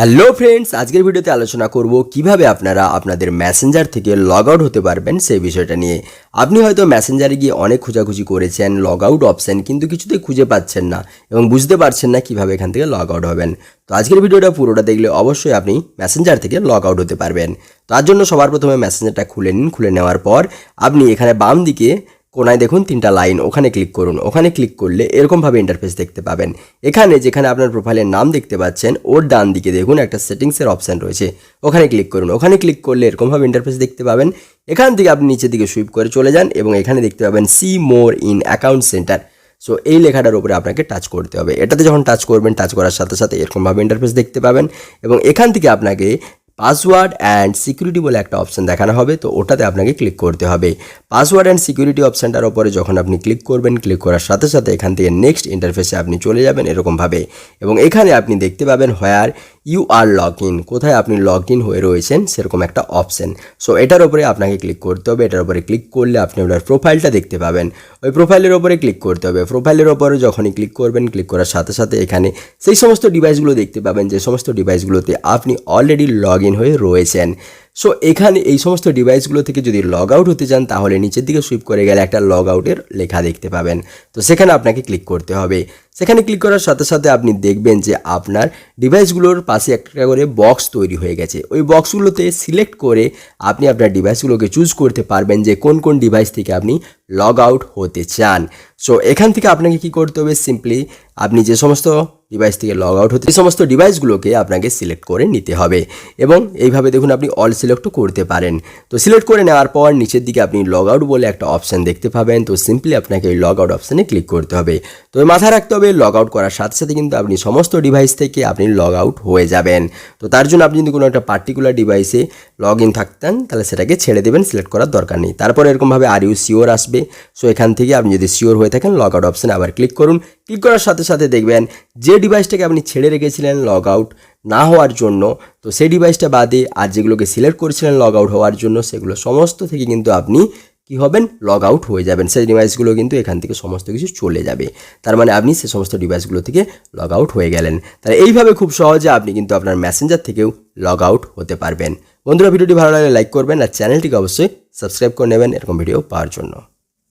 Hello friends, আজকের ভিডিওতে আলোচনা করব কিভাবে আপনারা আপনাদের মেসেঞ্জার থেকে লগ আউট হতে পারবেন সেই বিষয়টা নিয়ে। আপনি হয়তো মেসেঞ্জারে গিয়ে অনেক খোঁজাখুঁজি করেছেন লগ আউট অপশন, কিন্তু কিছুতেই খুঁজে পাচ্ছেন না এবং বুঝতে পারছেন না কিভাবে এখান থেকে লগ আউট হবেন। তো আজকের ভিডিওটা পুরোটা দেখলে অবশ্যই আপনি মেসেঞ্জার থেকে লগ আউট হতে পারবেন। তার জন্য সবার প্রথমে মেসেঞ্জারটা খুলে নিন। খুলে নেওয়ার পর আপনি এখানে বাম দিকে কোনায় দেখুন তিনটা লাইন, ওখানে ক্লিক করুন। ওখানে ক্লিক করলে এরকমভাবে ইন্টারফেস দেখতে পাবেন। এখানে যেখানে আপনার প্রোফাইলের নাম দেখতে পাচ্ছেন ওর ডান দিকে দেখুন একটা সেটিংসের অপশান রয়েছে, ওখানে ক্লিক করুন। ওখানে ক্লিক করলে এরকমভাবে ইন্টারফেস দেখতে পাবেন। এখান থেকে আপনি নিচের দিকে সুইপ করে চলে যান এবং এখানে দেখতে পাবেন see more in account centre. So এই লেখাটার উপরে আপনাকে টাচ করতে হবে। এটাতে যখন টাচ করবেন, টাচ করার সাথে সাথে এরকমভাবে ইন্টারফেস দেখতে পাবেন এবং এখান থেকে আপনাকে পাসওয়ার্ড অ্যান্ড সিকিউরিটি বলে একটা অপশান দেখানো হবে, তো ওটাতে আপনাকে ক্লিক করতে হবে। পাসওয়ার্ড অ্যান্ড সিকিউরিটি অপশানটার উপরে যখন আপনি ক্লিক করবেন, ক্লিক করার সাথে সাথে এখান থেকে নেক্সট ইন্টারফেসে আপনি চলে যাবেন এরকমভাবে এবং এখানে আপনি দেখতে পাবেন where you are log in, কোথায় আপনি লগ ইন হয়ে রয়েছেন সেরকম একটা অপশান। সো এটার উপরে আপনাকে ক্লিক করতে হবে। এটার উপরে ক্লিক করলে আপনি আপনার প্রোফাইলটা দেখতে পাবেন। ওই প্রোফাইলের ওপরে ক্লিক করতে হবে। প্রোফাইলের ওপরে যখনই ক্লিক করবেন, ক্লিক করার সাথে সাথে এখানে সেই সমস্ত ডিভাইসগুলো দেখতে পাবেন যে সমস্ত ডিভাইসগুলোতে আপনি অলরেডি লগ ইন হয়ে রয়েছেন। সো এখানে এই সমস্ত ডিভাইসগুলো থেকে যদি লগ আউট হতে চান তাহলে নিচের দিকে সুইপ করে গেলে একটা লগ আউটের লেখা দেখতে পাবেন, তো সেখানে আপনাকে ক্লিক করতে হবে। সেখানে ক্লিক করার সাথে সাথে আপনি দেখবেন যে আপনার ডিভাইসগুলোর পাশে একটা করে বক্স তৈরি হয়ে গেছে। ওই বক্সগুলোতে সিলেক্ট করে আপনি আপনার ডিভাইসগুলোকে চুজ করতে পারবেন যে কোন কোন ডিভাইস থেকে আপনি লগ আউট হতে চান। সো এখান থেকে আপনাকে কি করতে হবে, সিম্পলি আপনি যে সমস্ত ডিভাইস থেকে লগ আউট হতে এই সমস্ত ডিভাইসগুলোকে আপনাকে সিলেক্ট করে নিতে হবে এবং এইভাবে দেখুন আপনি অল সিলেক্টও করতে পারেন। তো সিলেক্ট করে নেওয়ার পর নিচের দিকে আপনি লগ আউট বলে একটা অপশান দেখতে পাবেন, তো সিম্পলি আপনাকে এই লগ আউট অপশানে ক্লিক করতে হবে। তো মাথায় রাখতে হবে লগ আউট করার সাথে সাথে কিন্তু আপনি সমস্ত ডিভাইস থেকে আপনি লগ আউট হয়ে যাবেন। তো তার জন্য আপনি যদি কোনো একটা পার্টিকুলার ডিভাইসে লগ ইন থাকতেন তাহলে সেটাকে ছেড়ে দেবেন, সিলেক্ট করার দরকার নেই। তারপর এরকমভাবে আর ইউ শিওর আসবে। সো এখান থেকে আপনি যদি শিওর হয়ে থাকেন লগ আউট অপশানে আবার ক্লিক করুন। ক্লিক করার সাথে সাথে দেখবেন যে ডিভাইসটাকে আপনি ছেড়ে রেখেছিলেন লগ আউট না হওয়ার জন্য, তো সেই ডিভাইসটা বাদে আর যেগুলোকে সিলেক্ট করেছিলেন লগ আউট হওয়ার জন্য সেগুলো সমস্ত থেকে কিন্তু আপনি কি হবেন, লগ আউট হয়ে যাবেন। সেই ডিভাইসগুলো কিন্তু এখান থেকে সমস্ত কিছু চলে যাবে। তার মানে আপনি সে সমস্ত ডিভাইসগুলো থেকে লগ আউট হয়ে গেলেন। তাহলে এইভাবে খুব সহজে আপনি কিন্তু আপনার মেসেঞ্জার থেকেও লগ আউট হতে পারবেন। বন্ধুরা, ভিডিওটি ভালো লাগলে লাইক করবেন আর চ্যানেলটিকে অবশ্যই সাবস্ক্রাইব করে নেবেন এরকম ভিডিও পাওয়ার জন্য।